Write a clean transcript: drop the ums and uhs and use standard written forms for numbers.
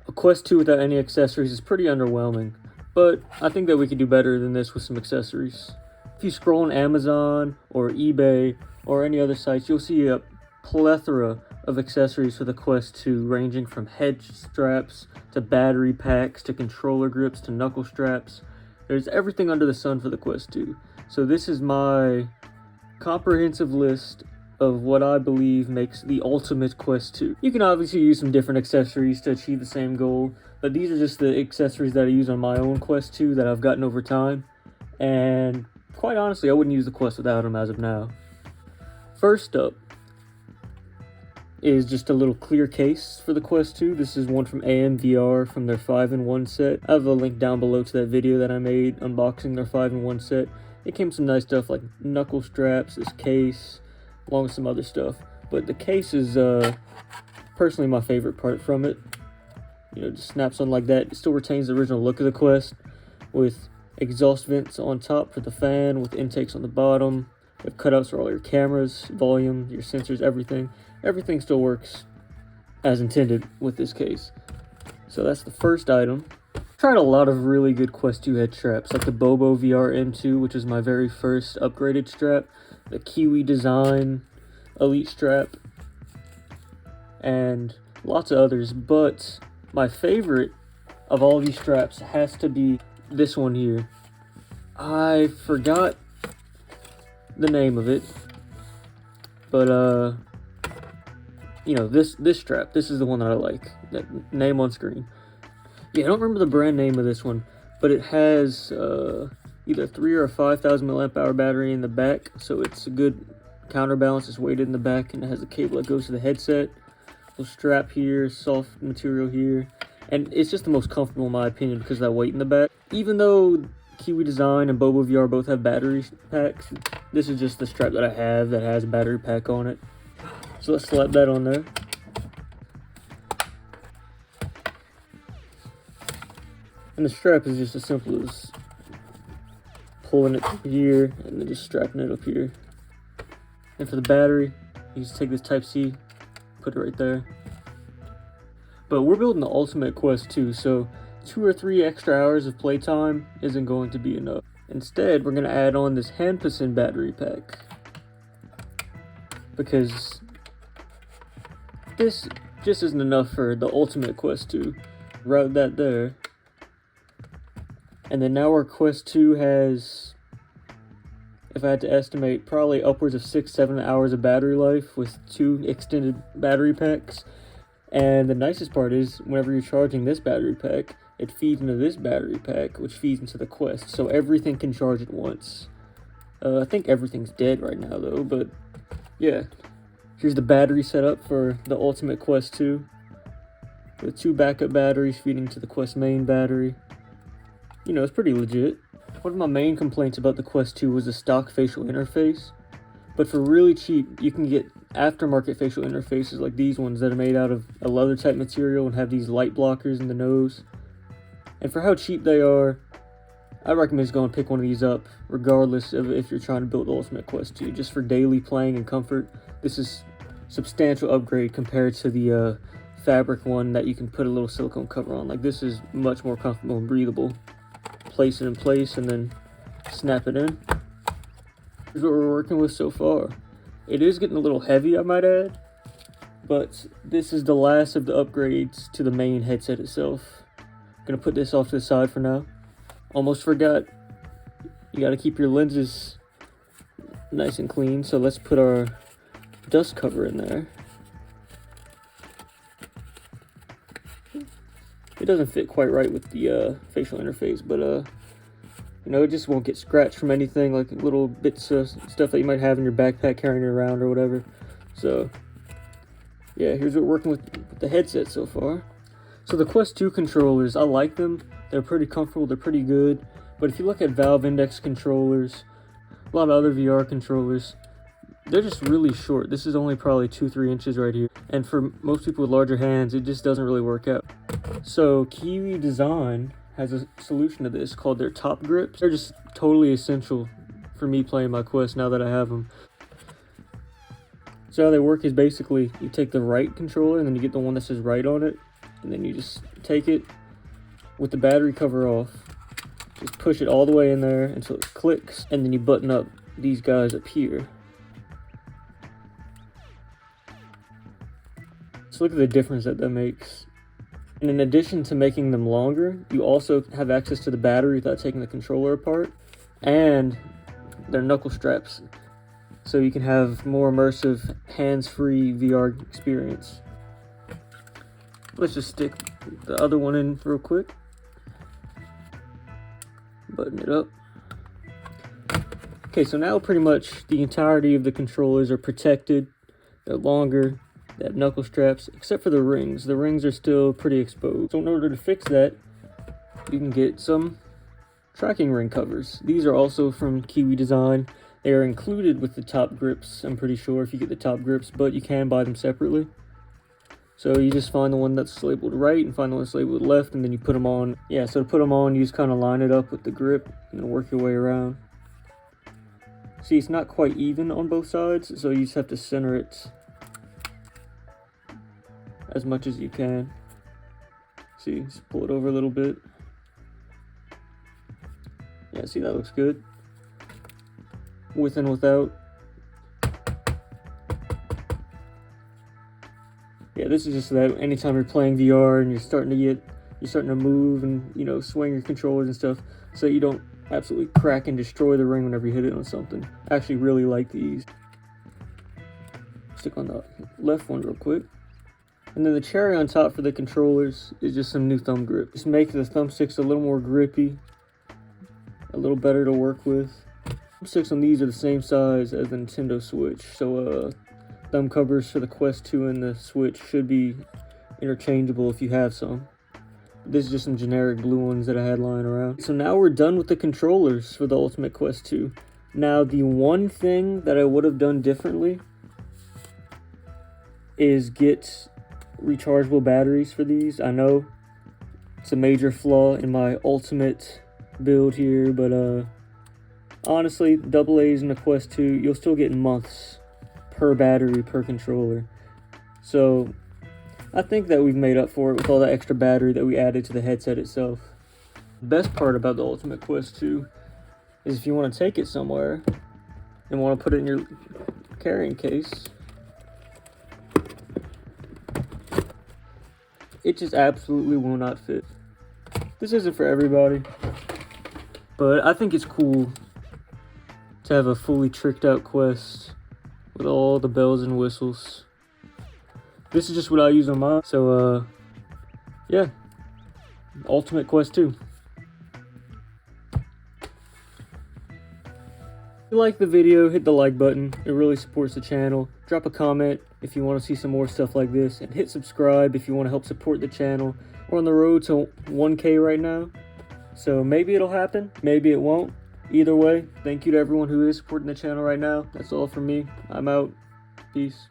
A Quest 2 without any accessories is pretty underwhelming, but I think that we could do better than this with some accessories. If you scroll on Amazon or eBay or any other sites, you'll see a plethora of accessories for the Quest 2, ranging from head straps to battery packs to controller grips to knuckle straps. There's everything under the sun for the Quest 2. So this is my comprehensive list of what I believe makes the ultimate Quest 2. You can obviously use some different accessories to achieve the same goal, but these are just the accessories that I use on my own Quest 2 that I've gotten over time, and quite honestly, I wouldn't use the Quest without them as of now. First up is just a little clear case for the Quest 2. This is one from AMVR from their 5-in-1 set. I have a link down below to that video that I made unboxing their 5-in-1 set. It came with some nice stuff like knuckle straps, this case, along with some other stuff. But the case is personally my favorite part from it. You know, just snaps on like that. It still retains the original look of the Quest, with exhaust vents on top for the fan, with intakes on the bottom, with cutouts for all your cameras, volume, your sensors, everything. Everything still works as intended with this case. So that's the first item. Tried a lot of really good Quest 2 head straps, like the Bobo VR M2, which is my very first upgraded strap, the Kiwi Design Elite strap, and lots of others. But my favorite of all these straps has to be this one here. I forgot the name of it, but you know, this strap, this is the one that I like, that name on screen. Yeah, I don't remember the brand name of this one, but it has either 3,000 or 5,000 milliamp hour battery in the back, so it's a good counterbalance. It's weighted in the back, and it has a cable that goes to the headset. Little strap here, soft material here, and it's just the most comfortable in my opinion because of that weight in the back. Even though Kiwi Design and Bobo VR both have battery packs, this is just the strap that I have that has a battery pack on it. So let's slap that on there. And the strap is just as simple as pulling it here and then just strapping it up here. And for the battery, you just take this Type-C, put it right there. But we're building the ultimate Quest 2, so 2 or 3 extra hours of playtime isn't going to be enough. Instead, we're going to add on this Hanpusen battery pack, because this just isn't enough for the ultimate Quest 2. Route that there. And then now our Quest 2 has, if I had to estimate, probably upwards of 6-7 hours of battery life with 2 extended battery packs. And the nicest part is, whenever you're charging this battery pack, it feeds into this battery pack, which feeds into the Quest, so everything can charge at once. I think everything's dead right now though, but yeah. Here's the battery setup for the ultimate Quest 2, with 2 backup batteries feeding to the Quest main battery. You know, it's pretty legit. One of my main complaints about the Quest 2 was the stock facial interface, but for really cheap, you can get aftermarket facial interfaces like these ones that are made out of a leather type material and have these light blockers in the nose. And for how cheap they are, I recommend just go and pick one of these up, regardless of if you're trying to build the ultimate Quest 2. Just for daily playing and comfort, this is a substantial upgrade compared to the fabric one that you can put a little silicone cover on. Like, this is much more comfortable and breathable. Place it in place and then snap it in. Here's what we're working with so far. It is getting a little heavy, I might add, but this is the last of the upgrades to the main headset itself. Gonna put this off to the side for now. Almost forgot, you gotta keep your lenses nice and clean, so let's put our dust cover in there. It doesn't fit quite right with the facial interface, but you know, it just won't get scratched from anything, like little bits of stuff that you might have in your backpack carrying it around or whatever. So yeah, here's what we're working with the headset so far. So the Quest 2 controllers, I like them. They're pretty comfortable, they're pretty good. But if you look at Valve Index controllers, a lot of other VR controllers, they're just really short. This is only probably 2-3 inches right here. And for most people with larger hands, it just doesn't really work out. So Kiwi Design has a solution to this called their top grips. They're just totally essential for me playing my Quest now that I have them. So how they work is basically you take the right controller and then you get the one that says right on it, and then you just take it with the battery cover off, just push it all the way in there until it clicks, and then you button up these guys up here. So look at the difference that makes. And in addition to making them longer, you also have access to the battery without taking the controller apart, and they're knuckle straps, so you can have more immersive, hands-free VR experience. Let's just stick the other one in real quick. Button it up. Okay, so now pretty much the entirety of the controllers are protected. They're longer. They have knuckle straps, except for the rings. The rings are still pretty exposed. So in order to fix that, you can get some tracking ring covers. These are also from Kiwi Design. They are included with the top grips, I'm pretty sure, if you get the top grips, but you can buy them separately. So you just find the one that's labeled right and find the one that's labeled left, and then you put them on. Yeah, so to put them on, you just kind of line it up with the grip and then work your way around. See, it's not quite even on both sides, so you just have to center it as much as you can. See, just pull it over a little bit. Yeah, see, that looks good. With and without. Yeah, this is just so that anytime you're playing VR and you're starting to move and, you know, swing your controllers and stuff, so you don't absolutely crack and destroy the ring whenever you hit it on something. I actually really like these. Stick on the left one real quick. And then the cherry on top for the controllers is just some new thumb grip. Just make the thumbsticks a little more grippy, a little better to work with. Thumbsticks on these are the same size as the Nintendo Switch, so thumb covers for the Quest 2 and the Switch should be interchangeable if you have some. This is just some generic blue ones that I had lying around. So now we're done with the controllers for the Ultimate Quest 2. Now the one thing that I would have done differently is get rechargeable batteries for these. I know it's a major flaw in my Ultimate build here, but honestly, AA's in the Quest 2, you'll still get months per battery per controller. So I think that we've made up for it with all the extra battery that we added to the headset itself. The best part about the Ultimate Quest 2 is if you want to take it somewhere and want to put it in your carrying case, it just absolutely will not fit. This isn't for everybody, but I think it's cool to have a fully tricked out Quest with all the bells and whistles. This is just what I use on mine. So yeah, Ultimate Quest 2. If you like the video, hit the like button. It really supports the channel. Drop a comment if you want to see some more stuff like this, and hit subscribe if you want to help support the channel. We're on the road to 1K right now, so maybe it'll happen, maybe it won't. Either way, thank you to everyone who is supporting the channel right now. That's all from me. I'm out. Peace.